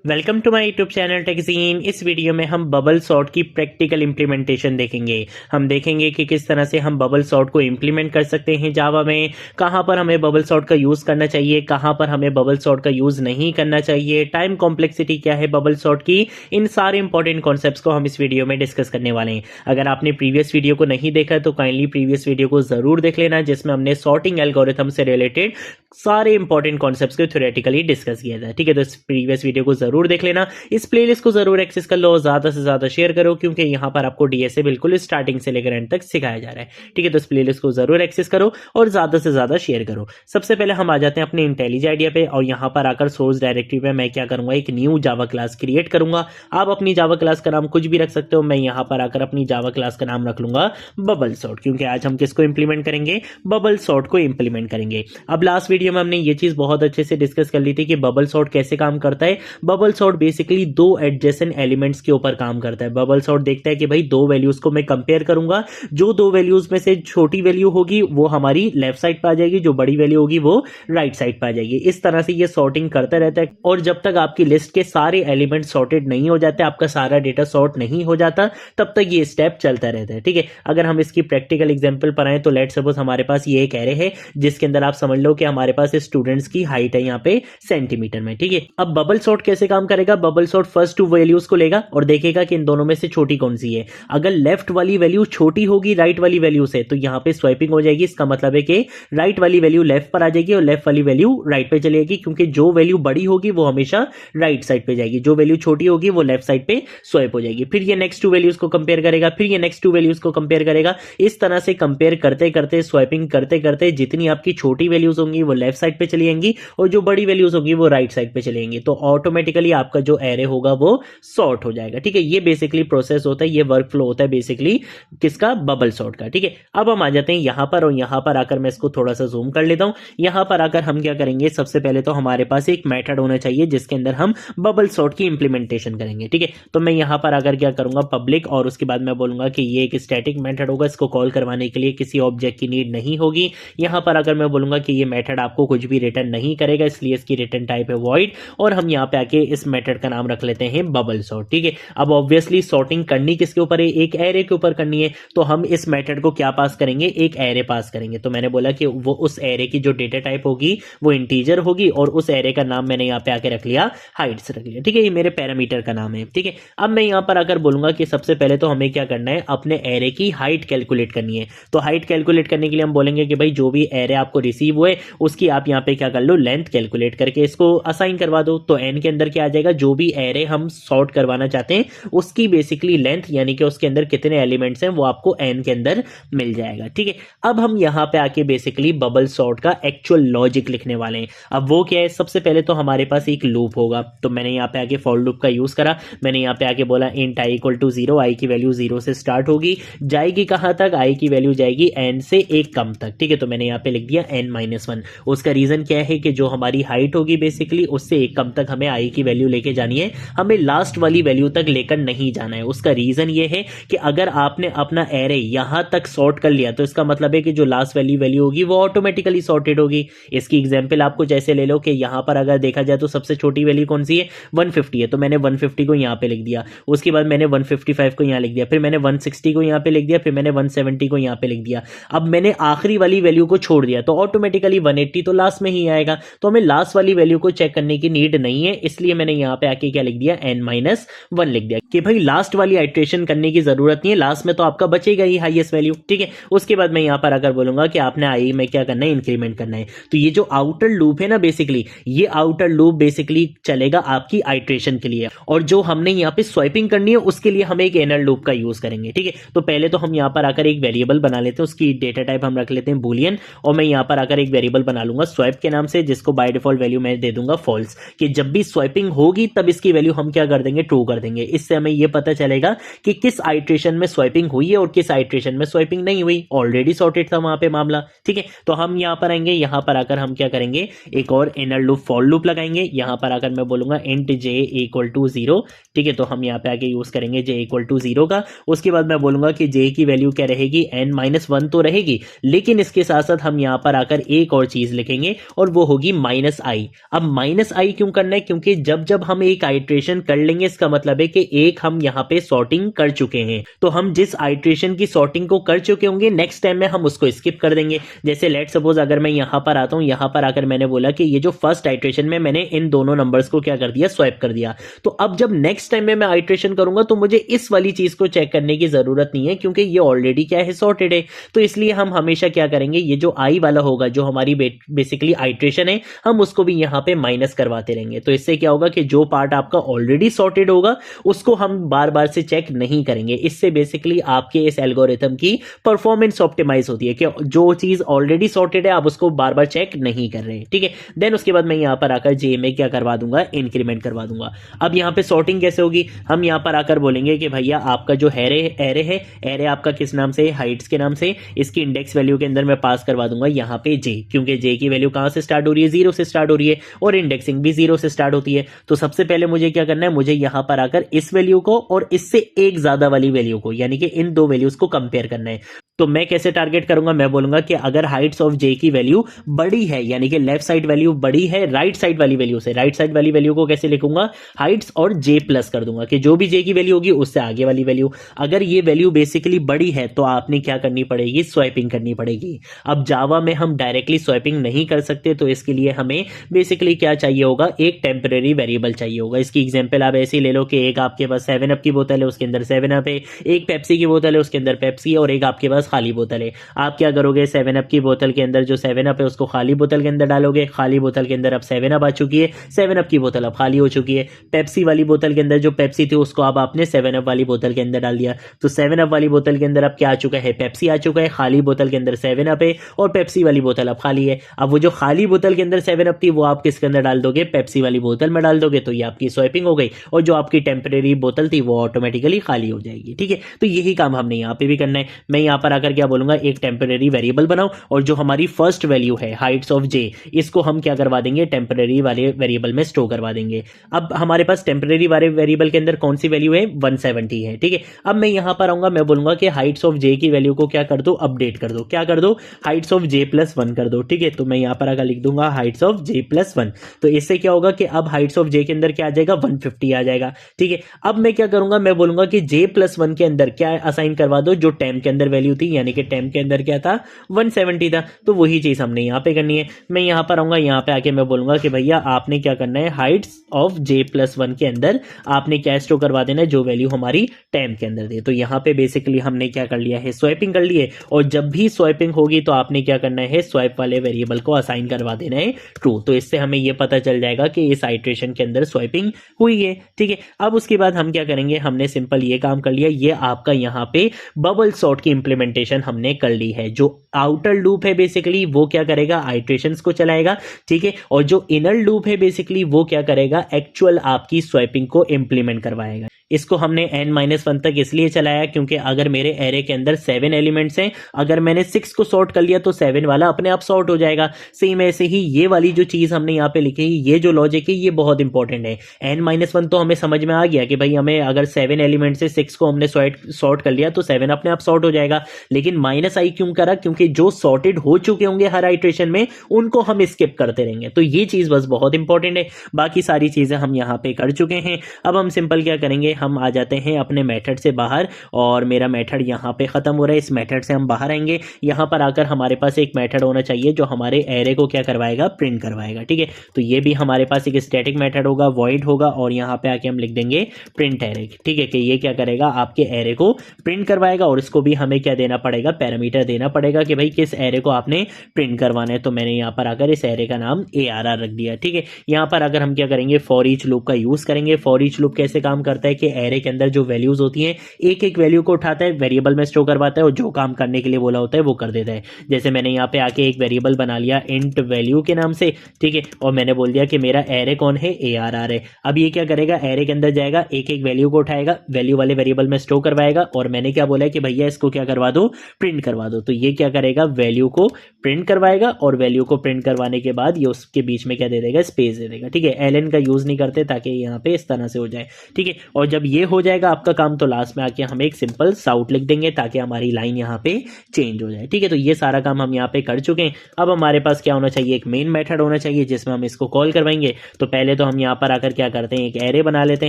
Welcome to my YouTube channel टेक्जीन। इस video में हम बबल सॉर्ट की प्रैक्टिकल इंप्लीमेंटेशन देखेंगे। हम देखेंगे कि किस तरह से हम बबल सॉर्ट को इंप्लीमेंट कर सकते हैं जावा में, कहां पर हमें बबल सॉर्ट का यूज़ करना चाहिए, कहां पर हमें बबल सॉर्ट का यूज़ नहीं करना चाहिए, टाइम कॉम्प्लेक्सिटी क्या है बबल सॉर्ट की। इन सारे इंपॉर्टेंट कॉन्सेप्ट्स को हम इस वीडियो में डिस्कस करने वाले हैं। अगर आपने प्रीवियस वीडियो को नहीं देखा तो काइंडली प्रीवियस वीडियो को ज़रूर देख लेना, जिसमें हमने सॉर्टिंग एल्गोरिथम से रिलेटेड सारे इंपॉर्टेंट कॉन्सेप्ट्स को थ्योरेटिकली डिस्कस किया था। ठीक है, तो इस प्रीवियस वीडियो को जरूर देख लेना। इस प्लेलिस्ट को जरूर एक्सेस कर लो, ज्यादा से ज्यादा शेयर करो, क्योंकि यहाँ पर आपको डीएसए बिल्कुल स्टार्टिंग से लेकर एंड तक सिखाया जा रहा है। ठीक है, तो इस प्लेलिस्ट को जरूर एक्सेस करो और ज्यादा से ज्यादा शेयर करो। सबसे पहले हम आ जाते हैं अपने इंटेलिज आइडिया पे, और यहाँ पर आकर सोर्स डायरेक्टरी पे मैं क्या करूंगा, एक न्यू जावा क्लास क्रिएट करूंगा। आप अपनी जावा क्लास का नाम कुछ भी रख सकते हो। मैं यहाँ पर आकर अपनी जावा क्लास का नाम रख लूंगा बबल सॉर्ट, क्योंकि आज हम किसको इंप्लीमेंट करेंगे, बबल सॉर्ट को इंप्लीमेंट करेंगे। अब लास्ट वीडियो में हमने ये चीज बहुत अच्छे से डिस्कस कर ली थी कि बबल सॉर्ट कैसे काम करता है। बबल सॉर्ट बेसिकली दो एडजेसेंट एलिमेंट्स के ऊपर काम करता है। बबल सॉर्ट देखता है कि भाई दो वैल्यूज को मैं कंपेयर करूंगा, जो दो वैल्यूज में से छोटी वैल्यू होगी वो हमारी लेफ्ट साइड पे आ जाएगी, जो बड़ी वैल्यू होगी वो राइट साइड पे आ जाएगी। इस तरह से ये सॉर्टिंग करता रहता है, और जब तक आपकी लिस्ट के सारे एलिमेंट सॉर्टेड नहीं हो जाते, आपका सारा डेटा सॉर्ट नहीं हो जाता, तब तक ये स्टेप चलता रहता है। ठीक है, अगर हम इसकी प्रैक्टिकल एग्जांपल पर आए तो लेट्स सपोज हमारे पास ये एक एरे है, जिसके अंदर आप समझ लो कि हमारे पास स्टूडेंट्स की हाइट है यहाँ पे सेंटीमीटर में। ठीक है, अब बबल सॉर्ट कैसे काम करेगा, bubble sort first to values को लेगा और देखेगा कि इन दोनों में से छोटी कौन सी है। अगर लेफ्ट वाली वैल्यू छोटी होगी राइट वाली वैल्यू से, तो यहाँ पे स्वाइपिंग हो जाएगी। इसका मतलब है कि राइट वाली वैल्यू लेफ्ट पर आ जाएगी और लेफ्ट वाली वैल्यू राइट पे चलेगी, क्योंकि जो वैल्यू बड़ी होगी वो हमेशा राइट साइड पे जाएगी, जो वैल्यू छोटी होगी वो लेफ्ट साइड पे स्वाइप हो जाएगी। फिर ये नेक्स्ट टू वैल्यूज को कंपेयर करेगा, फिर ये नेक्स्ट टू वैल्यूज को कंपेयर करेगा। इस तरह से कंपेयर करते करते, स्वाइपिंग करते करते, जितनी आपकी छोटी वैल्यूज होंगी वो लेफ्ट साइड पे चली जाएंगी और जो बड़ी वैल्यूज होंगी वो राइट साइड पे चलेंगी। तो ऑटोमेटिकली आपका जो एरे होगा वो सॉर्ट हो जाएगा। ठीक है, ये बेसिकली प्रोसेस होता है, ये वर्क फ्लो होता है बेसिकली किसका, बबल सॉर्ट का। ठीक है, अब हम आ जाते हैं यहां पर, और यहां पर आकर मैं इसको थोड़ा सा जूम कर लेता हूं। यहां पर आकर हम क्या करेंगे, सबसे पहले तो हमारे पास एक मेथड होना चाहिए जिसके अंदर हम बबल सॉर्ट की इंप्लीमेंटेशन करेंगे। ठीक है, तो मैं यहां पर आकर क्या करूंगा, पब्लिक, और उसके बाद मैं बोलूंगा कि ये एक स्टैटिक मेथड होगा, इसको कॉल करवाने के लिए किसी ऑब्जेक्ट की नीड नहीं होगी। यहां पर अगर मैं बोलूंगा कि ये मेथड आपको कुछ भी रिटर्न नहीं करेगा, इसलिए इसकी रिटर्न टाइप है वॉइड, और हम यहां पे आके इस मेथड का नाम रख लेते हैं बबल सॉर्ट। ठीक है, अब ऑब्वियसली सॉर्टिंग करनी किसके ऊपर है, एक एरे के ऊपर करनी है, तो हम इस मेथड को क्या पास करेंगे, एक एरे पास करेंगे। तो मैंने बोला कि वो उस एरे की जो डेटा टाइप होगी वो इंटीजर होगी, और उस एरे का नाम मैंने यहां पे आके रख लिया हाइट्स रख लिया। ठीक है, ये मेरे पैरामीटर का नाम है। ठीक है, अब मैं यहां पर आकर बोलूंगा कि सबसे पहले तो हमें क्या करना है, अपने एरे की हाइट कैलकुलेट करनी है। तो हाइट कैलकुलेट करने के लिए हम बोलेंगे कि भाई जो भी एरे आपको रिसीव हुए उसकी आप यहां पे क्या कर लो, लेंथ कैलकुलेट करके इसको असाइन करवा दो। तो एन के अंदर क्या आ जाएगा, जो भी एरे हम सॉर्ट करवाना चाहते हैं उसकी बेसिकली लेंथ, यानी कि उसके अंदर कितने एलिमेंट्स हैं वो आपको एन के अंदर मिल जाएगा। ठीक है, अब हम यहां पे आके बेसिकली बबल सॉर्ट का एक्चुअल लॉजिक लिखने वाले हैं। अब वो क्या है, सबसे पहले तो हमारे पास एक लूप होगा, तो मैंने यहां पे आके फॉर लूप का यूज करा। मैंने यहां पे आके बोला इंट आई इक्वल टू 0, आई की वैल्यू 0 से स्टार्ट होगी, जाएगी कहां तक, आई की वैल्यू जाएगी एन से एक कम तक। ठीक है, तो मैंने यहां पे लिख दिया n-1। उसका रीजन क्या है कि जो हमारी हाइट होगी बेसिकली उससे एक कम तक हमें आई की वैल्यू लेके जानी है, हमें लास्ट वाली वैल्यू तक लेकर नहीं जाना है। उसका रीजन ये है कि अगर आपने अपना एरे यहां तक सॉर्ट कर लिया तो इसका मतलब है कि जो लास्ट वैल्यू होगी वो ऑटोमेटिकली सॉर्टेड होगी। इसकी एग्जांपल आपको जैसे ले लो कि यहां पर अगर देखा जाए तो सबसे छोटी वैल्यू कौन सी है, 150 है, तो मैंने 150 को यहां पे लिख दिया। उसके बाद मैंने 155 को यहां लिख दिया, फिर मैंने 160 को यहां पे लिख दिया, फिर मैंने 170 को यहां पे लिख दिया। अब मैंने आखिरी वाली वैल्यू को छोड़ दिया तो ऑटोमेटिकली 180 तो लास्ट में ही आएगा, तो हमें लास्ट वाली वैल्यू को चेक करने की नीड नहीं है। इसलिए मैंने यहां पे आके क्या लिख दिया, n-1 लिख दिया कि भाई लास्ट वाली आइट्रेशन करने की जरूरत नहीं है, लास्ट में तो आपका बचेगा ही हाईएस्ट वैल्यू। ठीक है, उसके बाद मैं यहां पर अगर बोलूंगा कि आपने आई में क्या करना है, इंक्रीमेंट करना है, तो ये जो आउटर लूप है ना बेसिकली, ये आउटर लूप बेसिकली चलेगा आपकी आइट्रेशन के लिए, और जो हमने यहां पे स्वाइपिंग करनी है उसके लिए हम एक इनर लूप का यूज करेंगे। ठीक है, तो पहले तो हम यहां पर आकर एक वेरिएबल बना लेते हैं, उसकी डेटा टाइप हम रख लेते हैं बूलियन, और मैं यहां पर आकर एक वेरिएबल बना लूंगा स्वाइप के नाम से, जिसको बाय डिफॉल्ट वैल्यू मैं दे दूंगा फॉल्स, कि जब भी स्वाइपिंग होगी तब इसकी वैल्यू हम क्या कर देंगे, ट्रू कर देंगे। इससे हमें यह पता चलेगा कि किस आइट्रेशन में स्वाइपिंग हुई है और किस आइट्रेशन में स्वाइपिंग नहीं हुई, ऑलरेडी सॉर्टेड था वहां पे मामला। ठीक है, तो हम यहां पर आएंगे, यहां पर आकर हम क्या करेंगे, एक और इनर लूप फॉर लूप लगाएंगे। यहां पर आकर मैं बोलूंगा इंट j इक्वल टू 0। ठीक है, तो हम यहां पे आके यूज करेंगे j इक्वल टू 0 का। उसके बाद मैं बोलूंगा कि j की वैल्यू क्या रहेगी, n-1 तो रहेगी, लेकिन इसके साथ साथ हम यहां पर आकर एक और चीज लिखेंगे और वो होगी -i। अब -i क्यों करना है, क्योंकि जब जब हम एक आइट्रेशन कर लेंगे इसका मतलब है कि एक हम यहाँ पे सॉर्टिंग कर चुके हैं। तो हम जिस आइट्रेशन की सॉर्टिंग को कर चुके होंगे नेक्स्ट टाइम में हम उसको स्किप कर देंगे। जैसे लेट सपोज अगर मैं यहाँ पर आता हूँ, यहाँ पर आकर मैंने बोला कि ये जो फर्स्ट आइट्रेशन में मैंने इन दोनों नंबर्स को क्या कर दिया, स्वैप कर दिया। तो अब जब नेक्स्ट टाइम में मैं आइट्रेशन करूंगा तो मुझे इस वाली चीज को चेक करने की जरूरत नहीं है, क्योंकि ये ऑलरेडी क्या है, सॉर्टेड है। तो इसलिए हम हमेशा क्या करेंगे, ये जो आई वाला होगा जो हमारी बेसिकली आइट्रेशन है, हम उसको भी यहाँ पे माइनस करवाते रहेंगे। तो इससे क्या होगा कि जो पार्ट आपका ऑलरेडी सॉर्टेड होगा उसको हम बार बार से चेक नहीं करेंगे। इससे बेसिकली आपके इस एल्गोरिथम की परफॉर्मेंस ऑप्टिमाइज होती है कि जो चीज ऑलरेडी सॉर्टेड है आप उसको बार बार चेक नहीं कर रहे। ठीक है, देन उसके बाद मैं यहाँ पर आकर जे में क्या करवा दूंगा, इंक्रीमेंट करवा दूंगा। अब यहाँ पे सॉर्टिंग कैसे होगी, हम यहाँ पर आकर बोलेंगे कि भैया आपका जो एरे है, एरे आपका किस नाम से, हाइट्स के नाम से, इसकी इंडेक्स वैल्यू के अंदर मैं पास करवा दूंगा यहाँ पे जे, क्योंकि जे की वैल्यू कहां से स्टार्ट हो रही है, 0 से स्टार्ट हो रही है और इंडेक्सिंग भी 0 से स्टार्ट होती है। तो सबसे पहले मुझे क्या करना है, मुझे यहाँ पर आकर इस वैल्यू को और इससे एक ज्यादा वाली वैल्यू को, यानी कि इन दो वैल्यूज को कंपेयर करना है। तो मैं कैसे टारगेट करूंगा, मैं बोलूंगा कि अगर हाइट्स ऑफ जे की वैल्यू बड़ी है, यानी कि लेफ्ट साइड वैल्यू बड़ी है राइट साइड वाली वैल्यू से, राइट साइड वाली वैल्यू को कैसे लिखूंगा, हाइट्स और जे प्लस कर दूंगा कि जो भी जे की वैल्यू होगी उससे आगे वाली वैल्यू। अगर ये वैल्यू बेसिकली बड़ी है तो आपने क्या करनी पड़ेगी, स्वैपिंग करनी पड़ेगी। अब जावा में हम डायरेक्टली स्वैपिंग नहीं कर सकते, तो इसके लिए हमें बेसिकली क्या चाहिए होगा, एक टेम्परेरी वेरिएबल चाहिए होगा। इसकी एग्जांपल आप ऐसे ही ले लो कि एक आपके पास 7 अप की बोतल है, उसके अंदर 7 अप है, एक पेप्सी की बोतल है उसके अंदर पेप्सी है, और एक आपके पास खाली बोतल है। आप क्या करोगे, 7 अप की बोतल के अंदर जो 7 अप है उसको खाली बोतल के अंदर डालोगे, खाली बोतल के अंदर अब 7 अप आ चुकी है, 7 अप की बोतल अब खाली हो चुकी है। पेप्सी वाली बोतल के अंदर जो पेप्सी थी उसको अब आपने 7 अप वाली बोतल के अंदर डाल दिया, तो 7 अप वाली बोतल के अंदर अब क्या आ चुका है, पेप्सी आ चुका है, खाली बोतल के अंदर 7 अप है और पेप्सी वाली बोतल अब खाली है। अब वो जो खाली बोतल के अंदर 7 अप थी वो आप किसके अंदर डाल दोगे, पेप्सी वाली बोतल में डाल दोगे, तो ये आपकी स्वैपिंग हो गई और जो आपकी टेम्परेरी बोतल थी वो ऑटोमेटिकली खाली हो जाएगी। ठीक है, तो यही काम हमने यहाँ पे भी करना है। मैं यहाँ पर आकर क्या बोलूंगा, एक टेम्परेरी वेरिएबल बनाओ और जो हमारी फर्स्ट वैल्यू है हाइट्स ऑफ जे, इसको हम क्या करवा देंगे, टेम्परेरी वाले वेरिएबल में स्टोर करवा देंगे। अब हमारे पास टेम्परेरी वाले वेरिएबल के अंदर कौन सी वैल्यू है, 170 है। ठीक है, अब मैं यहाँ पर आऊंगा, मैं बोलूंगा कि हाइट्स ऑफ जे की वैल्यू को क्या कर दो, अपडेट कर दो। क्या कर दो, हाइट्स ऑफ जे प्लस 1 कर दो। ठीक है, तो मैं यहाँ पर आकर लिख दूंगा हाइट्स ऑफ जे प्लस 1। तो इससे क्या होगा कि अब हाइट्स ऑफ जे के अंदर क्या आ जाएगा, 150 आ जाएगा। ठीक है, अब मैं क्या करूंगा, मैं बोलूंगा कि जे प्लस 1 के अंदर क्या असाइन करवा दो, जो टेम के अंदर वैल्यू थी, यानी कि टेम के अंदर क्या था, 170 था। तो वही चीज हमने यहाँ पे करनी है। मैं यहाँ पर आऊंगा, यहाँ पे आके मैं बोलूंगा कि भैया आपने क्या करना है, हाइट्स ऑफ जे प्लस 1 के अंदर आपने क्या स्टोर करवा देना है, जो वैल्यू हमारी टेम के अंदर थी। तो यहाँ पे बेसिकली हमने क्या कर लिया है, स्वैपिंग कर ली है। और जब भी स्वैपिंग होगी तो आपने क्या करना है, स्वैप वाले वेरिएबल को असाइन करवा देना है ट्रू। तो इससे हमें यह पता चल जाएगा कि इस आइट्रेशन के अंदर स्वैपिंग हुई है। ठीक है, अब उसके बाद हम क्या करेंगे, हमने सिंपल ये काम कर लिया, ये आपका यहाँ पे बबल सॉर्ट की इंप्लीमेंटेशन हमने कर ली है। जो आउटर लूप है बेसिकली वो क्या करेगा, आइट्रेशंस को चलाएगा। ठीक है, और जो इनर लूप है बेसिकली वो क्या करेगा, एक्चुअल आपकी स्वैपिंग को इंप्लीमेंट करवाएगा। इसको हमने n-1 तक इसलिए चलाया क्योंकि अगर मेरे एरे के अंदर 7 एलिमेंट्स हैं, अगर मैंने 6 को सॉर्ट कर लिया तो 7 वाला अपने आप सॉर्ट हो जाएगा। सेम ऐसे ही ये वाली जो चीज हमने यहाँ पे लिखी है, ये जो लॉजिक है ये बहुत इंपॉर्टेंट है। n-1 तो हमें समझ में आ गया कि भाई हमें अगर 7 एलिमेंट से 6 को हमने सॉर्ट कर लिया तो 7 अपने आप सॉर्ट हो जाएगा। लेकिन -i क्यों करा, क्योंकि जो सॉर्टेड हो चुके होंगे हर आइट्रेशन में उनको हम स्किप करते रहेंगे। तो ये चीज बस बहुत इंपॉर्टेंट है। बाकी सारी चीजें हम यहाँ पे कर चुके हैं। अब हम सिंपल क्या करेंगे, हम आ जाते हैं अपने मेथड से बाहर और मेरा मेथड यहाँ पे खत्म हो रहा है। इस मेथड से हम बाहर आएंगे। यहाँ पर आकर हमारे पास एक मेथड होना चाहिए जो हमारे एरे को क्या करवाएगा, प्रिंट करवाएगा। ठीक है, तो ये भी हमारे पास एक स्टैटिक मेथड होगा, वॉइड होगा और यहाँ पे आके हम लिख देंगे प्रिंट एरे। ठीक है, कि ये क्या करेगा, आपके एरे को प्रिंट करवाएगा और इसको भी हमें क्या देना पड़ेगा, पैरामीटर देना पड़ेगा कि भाई किस एरे को आपने प्रिंट करवाना है। तो मैंने यहाँ पर आकर इस एरे का नाम ARR रख दिया। ठीक है, यहाँ पर अगर हम क्या करेंगे, फॉर ईच लूप का यूज करेंगे। फॉर ईच लूप कैसे काम करता है कि एरे के अंदर जो वैल्यूज होती हैं एक एक वैल्यू को उठाता है, वेरिएबल में स्टोर करवाता है और जो काम करने के लिए बोला होता है वो कर देता है। जैसे मैंने यहाँ पे आके एक वेरिएबल बना लिया इंट वैल्यू के नाम से। ठीक है, और मैंने बोल दिया कि मेरा एरे कौन है, ARR है। अब ये क्या करेगा, एरे के अंदर जाएगा, एक एक वैल्यू को उठाएगा, वैल्यू वाले वेरिएबल में स्टोर करवाएगा और मैंने क्या बोला है कि भैया इसको क्या करवा दो, प्रिंट करवा दो। तो ये क्या करेगा, वैल्यू को प्रिंट करवाएगा और वैल्यू को प्रिंट करवाने के बाद ये उसके बीच में क्या दे देगा, स्पेस दे देगा। ठीक है, ln का यूज नहीं करते ताकि यहाँ पे इस तरह से हो जाए। ठीक है, और जब जब ये हो जाएगा आपका काम, तो लास्ट में आके हम एक सिंपल साउट लिख देंगे ताकि हमारी लाइन यहाँ पे चेंज हो जाए। ठीक है, तो ये सारा काम हम यहाँ पे कर चुके हैं। अब हमारे पास क्या होना चाहिए, एक मेन मेथड होना चाहिए जिसमें हम इसको कॉल करवाएंगे। तो पहले तो हम यहाँ पर आकर क्या करते हैं, एक एरे बना लेते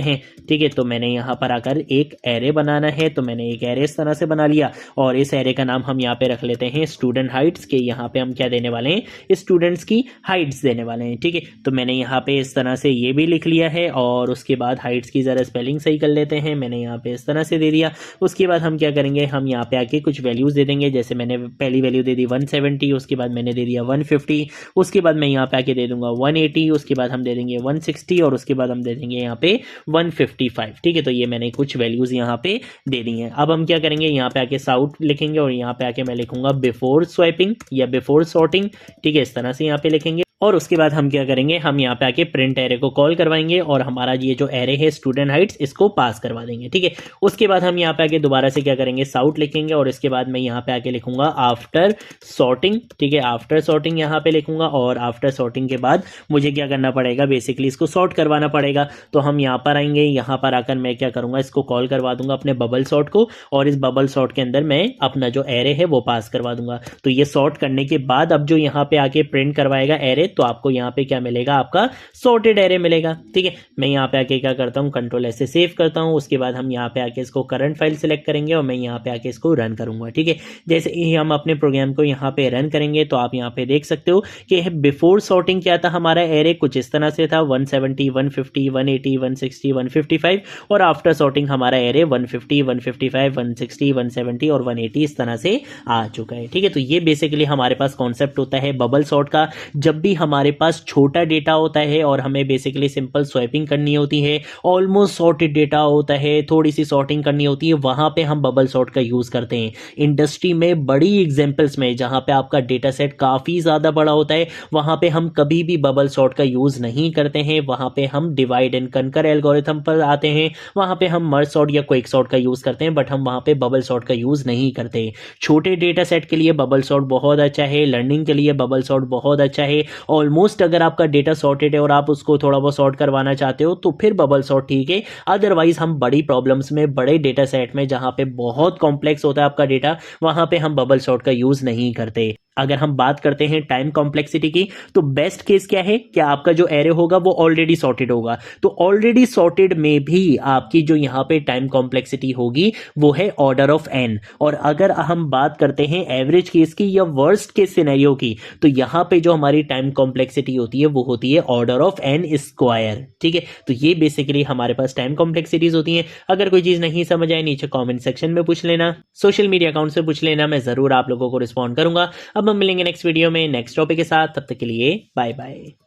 हैं। ठीक है, तो मैंने यहाँ पर आकर एक एरे बनाना है, तो मैंने एक एरे इस तरह से बना लिया और इस एरे का नाम हम यहाँ पे रख लेते हैं स्टूडेंट हाइट्स के। यहाँ पे हम क्या देने वाले हैं, स्टूडेंट्स की हाइट्स देने वाले हैं। ठीक है, तो मैंने यहाँ पे इस तरह से ये भी लिख लिया है और उसके बाद हाइट्स की ज़रा स्पेलिंग सही कर लेते हैं। मैंने यहाँ पे इस तरह से दे दिया। उसके बाद हम क्या करेंगे, हम यहाँ पे आके कुछ वैल्यूज़ दे देंगे। जैसे मैंने पहली वैल्यू दे दी 170, उसके बाद मैंने दे दिया 150, उसके बाद मैं यहाँ पे आके दे दूंगा 180, उसके बाद हम दे देंगे 160 और उसके बाद हम दे देंगे यहाँ पे 155। ठीक है, तो ये मैंने कुछ वैल्यूज़ यहाँ पे दे दी हैं। अब हम क्या करेंगे, यहाँ पे आके साउट लिखेंगे और यहाँ पे आके मैं लिखूंगा बिफोर स्वैपिंग या बिफोर सॉर्टिंग। ठीक है, इस तरह से यहाँ पे लिखेंगे और उसके बाद हम क्या करेंगे, हम यहाँ पे आके प्रिंट एरे को कॉल करवाएंगे और हमारा ये जो एरे है स्टूडेंट हाइट्स, इसको पास करवा देंगे। ठीक है, उसके बाद हम यहाँ पे आके दोबारा से क्या करेंगे, साउट लिखेंगे और इसके बाद मैं यहाँ पे आके लिखूंगा आफ्टर सॉर्टिंग। ठीक है, आफ्टर सॉर्टिंग यहाँ पे लिखूंगा और आफ्टर सॉर्टिंग के बाद मुझे क्या करना पड़ेगा, बेसिकली इसको सॉर्ट करवाना पड़ेगा। तो हम यहाँ पर आएंगे, यहाँ पर आकर मैं क्या करूंगा, इसको कॉल करवा दूंगा अपने बबल सॉर्ट को और इस बबल सॉर्ट के अंदर मैं अपना जो एरे है वो पास करवा दूंगा। तो ये सॉर्ट करने के बाद अब जो यहाँ पे आके प्रिंट करवाएगा एरे, तो आपको यहाँ पे क्या मिलेगा, आपका सॉर्टेड एरे मिलेगा। ठीक है, मैं यहाँ पे आके क्या करता हूँ, कंट्रोल ऐसे सेव करता हूँ। उसके बाद हम यहाँ पे आके इसको करंट फाइल सिलेक्ट करेंगे और मैं यहाँ पे आके इसको रन करूंगा। ठीक है, जैसे ही हम अपने प्रोग्राम को यहाँ पे रन करेंगे तो आप यहाँ पे देख सकते हो कि बिफोर सॉर्टिंग क्या था, हमारा एरे कुछ इस तरह से था 170, 150, 180, 160, 155 और आफ्टर सॉर्टिंग हमारा एरे 150, 155, 160, 170 और 180 इस तरह से आ चुका है। ठीक है, तो ये बेसिकली हमारे पास कॉन्सेप्ट होता है बबल सॉर्ट का। जब भी हमारे पास छोटा डेटा होता है और हमें बेसिकली सिंपल स्वैपिंग करनी होती है, ऑलमोस्ट सॉर्टेड डेटा होता है, थोड़ी सी सॉर्टिंग करनी होती है, वहां पे हम बबल सॉर्ट का यूज करते हैं। इंडस्ट्री में बड़ी एग्जांपल्स में जहां पे आपका डेटा सेट काफी ज्यादा बड़ा होता है, वहां पे हम कभी भी बबल सॉर्ट का यूज नहीं करते हैं। वहां पे हम डिवाइड एंड कनकर एल्गोरिथम पर आते हैं, वहां पे हम मर्ज सॉर्ट या क्विक सॉर्ट का यूज करते हैं, बट हम वहां पे बबल सॉर्ट का यूज नहीं करते। छोटे डेटा सेट के लिए बबल सॉर्ट बहुत अच्छा है, लर्निंग के लिए बबल सॉर्ट बहुत अच्छा है। ऑलमोस्ट अगर आपका डेटा सॉर्टेड है और आप उसको थोड़ा बहुत सॉर्ट करवाना चाहते हो तो फिर बबल सॉर्ट ठीक है। अदरवाइज हम बड़ी प्रॉब्लम्स में, बड़े डेटा सेट में जहां पे बहुत कॉम्प्लेक्स होता है आपका डेटा, वहां पे हम बबल सॉर्ट का यूज नहीं करते। अगर हम बात करते हैं टाइम कॉम्प्लेक्सिटी की, तो बेस्ट केस क्या है कि आपका जो एरे होगा वो ऑलरेडी सॉर्टेड होगा। तो ऑलरेडी सॉर्टेड में भी आपकी जो यहाँ पे टाइम कॉम्प्लेक्सिटी होगी वो है ऑर्डर ऑफ एन। और अगर हम बात करते हैं एवरेज केस की या वर्स्ट केस सिनेरियो की, तो यहाँ पे जो हमारी टाइम कॉम्प्लेक्सिटी होती है वो होती है ऑर्डर ऑफ एन स्क्वायर। ठीक है, तो ये बेसिकली हमारे पास टाइम कॉम्प्लेक्सिटीज होती हैं। अगर कोई चीज नहीं समझ आए नीचे कॉमेंट सेक्शन में पूछ लेना, सोशल मीडिया अकाउंट से पूछ लेना, मैं जरूर आप लोगों को रिस्पॉन्ड करूंगा। अब हम मिलेंगे नेक्स्ट वीडियो में नेक्स्ट टॉपिक के साथ, तब तक के लिए बाय बाय।